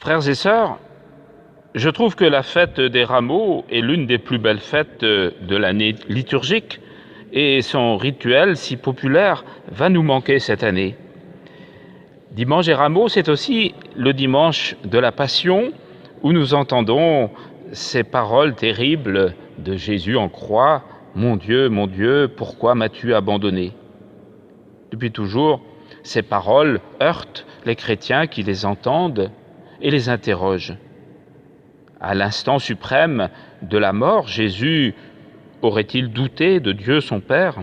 Frères et sœurs, je trouve que la fête des Rameaux est l'une des plus belles fêtes de l'année liturgique et son rituel si populaire va nous manquer cette année. Dimanche des Rameaux, c'est aussi le dimanche de la Passion où nous entendons ces paroles terribles de Jésus en croix. Mon Dieu, pourquoi m'as-tu abandonné ?» Depuis toujours, ces paroles heurtent les chrétiens qui les entendent et les interrogent. À l'instant suprême de la mort, Jésus aurait-il douté de Dieu son Père?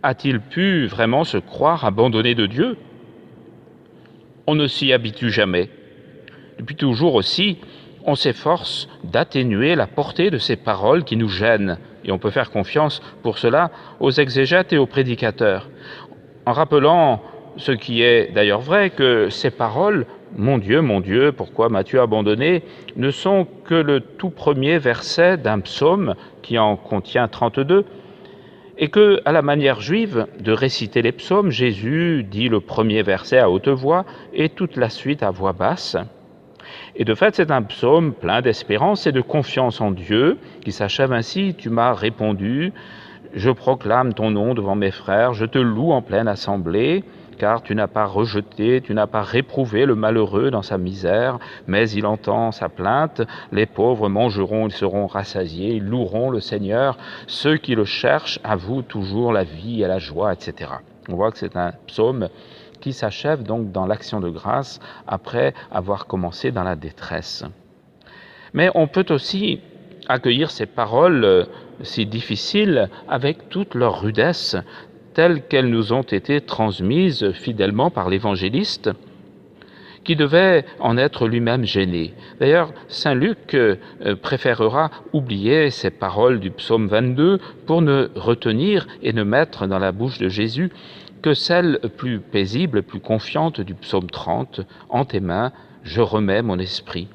A-t-il pu vraiment se croire abandonné de Dieu? On ne s'y habitue jamais. Depuis toujours aussi, on s'efforce d'atténuer la portée de ces paroles qui nous gênent, et on peut faire confiance pour cela aux exégètes et aux prédicateurs, en rappelant ce qui est d'ailleurs vrai, que ces paroles « Mon Dieu, pourquoi m'as-tu abandonné ?» ne sont que le tout premier verset d'un psaume qui en contient 32, et que, à la manière juive de réciter les psaumes, Jésus dit le premier verset à haute voix et toute la suite à voix basse. Et de fait, c'est un psaume plein d'espérance et de confiance en Dieu, qui s'achève ainsi: « Tu m'as répondu, je proclame ton nom devant mes frères, je te loue en pleine assemblée, car tu n'as pas rejeté, tu n'as pas réprouvé le malheureux dans sa misère, mais il entend sa plainte. Les pauvres mangeront, ils seront rassasiés, ils loueront le Seigneur. Ceux qui le cherchent avouent toujours la vie et la joie, etc. » On voit que c'est un psaume qui s'achève donc dans l'action de grâce après avoir commencé dans la détresse. Mais on peut aussi accueillir ces paroles si difficiles avec toute leur rudesse, telles qu'elles nous ont été transmises fidèlement par l'évangéliste, qui devait en être lui-même gêné. D'ailleurs, saint Luc préférera oublier ces paroles du psaume 22 pour ne retenir et ne mettre dans la bouche de Jésus que celles plus paisibles, plus confiantes du psaume 30, « En tes mains, je remets mon esprit ».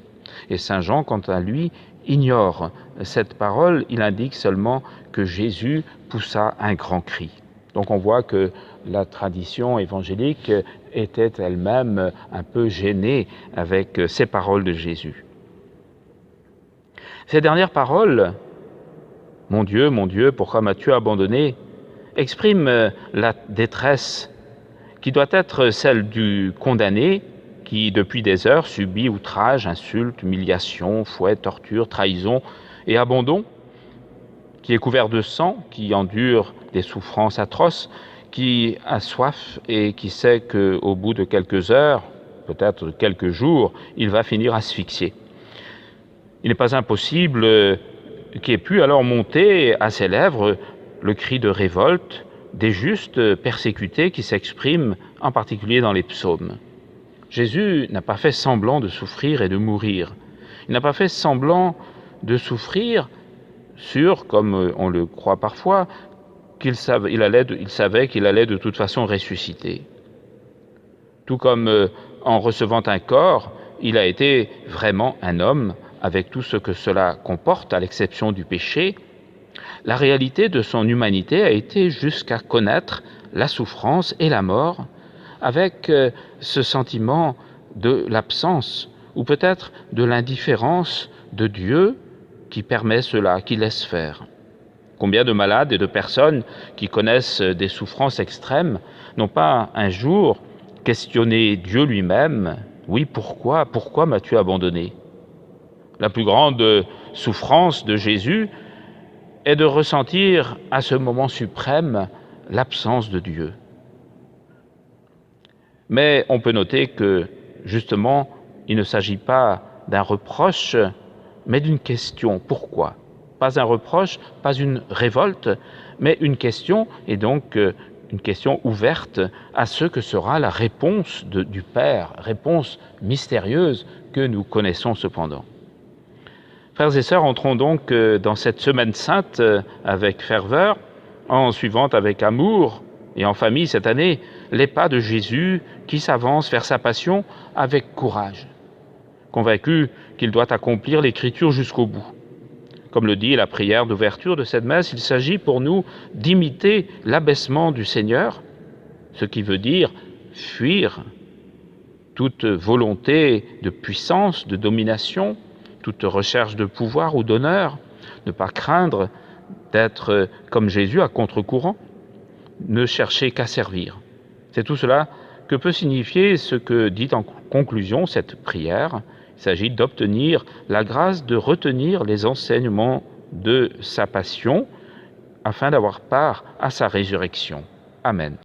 Et saint Jean, quant à lui, ignore cette parole, il indique seulement que Jésus poussa un grand cri. Donc on voit que la tradition évangélique était elle-même un peu gênée avec ces paroles de Jésus. Ces dernières paroles, « Mon Dieu, pourquoi m'as-tu abandonné ?» expriment la détresse qui doit être celle du condamné qui, depuis des heures, subit outrage, insultes, humiliations, fouet, torture, trahison et abandon, qui est couvert de sang, qui endure des souffrances atroces, qui a soif et qui sait qu'au bout de quelques heures, peut-être quelques jours, il va finir asphyxié. Il n'est pas impossible qu'il ait pu alors monter à ses lèvres le cri de révolte des justes persécutés qui s'expriment en particulier dans les psaumes. Jésus n'a pas fait semblant de souffrir et de mourir. Il n'a pas fait semblant de souffrir sûr, comme on le croit parfois, qu'il savait qu'il allait de toute façon ressusciter. Tout comme en recevant un corps, il a été vraiment un homme avec tout ce que cela comporte, à l'exception du péché. La réalité de son humanité a été jusqu'à connaître la souffrance et la mort, avec ce sentiment de l'absence, ou peut-être de l'indifférence de Dieu qui permet cela, qui laisse faire. Combien de malades et de personnes qui connaissent des souffrances extrêmes n'ont pas un jour questionné Dieu lui-même: « Oui, pourquoi m'as-tu abandonné ?» La plus grande souffrance de Jésus est de ressentir à ce moment suprême l'absence de Dieu. Mais on peut noter que, justement, il ne s'agit pas d'un reproche, mais d'une question. Pourquoi ? Pas un reproche, pas une révolte, mais une question, et donc une question ouverte à ce que sera la réponse du Père, réponse mystérieuse que nous connaissons cependant. Frères et sœurs, entrons donc dans cette semaine sainte avec ferveur, en suivant avec amour et en famille cette année les pas de Jésus qui s'avance vers sa passion avec courage, convaincu qu'il doit accomplir l'Écriture jusqu'au bout. Comme le dit la prière d'ouverture de cette messe, il s'agit pour nous d'imiter l'abaissement du Seigneur, ce qui veut dire fuir toute volonté de puissance, de domination, toute recherche de pouvoir ou d'honneur, ne pas craindre d'être comme Jésus à contre-courant, ne chercher qu'à servir. C'est tout cela que peut signifier ce que dit en conclusion cette prière. Il s'agit d'obtenir la grâce de retenir les enseignements de sa passion afin d'avoir part à sa résurrection. Amen.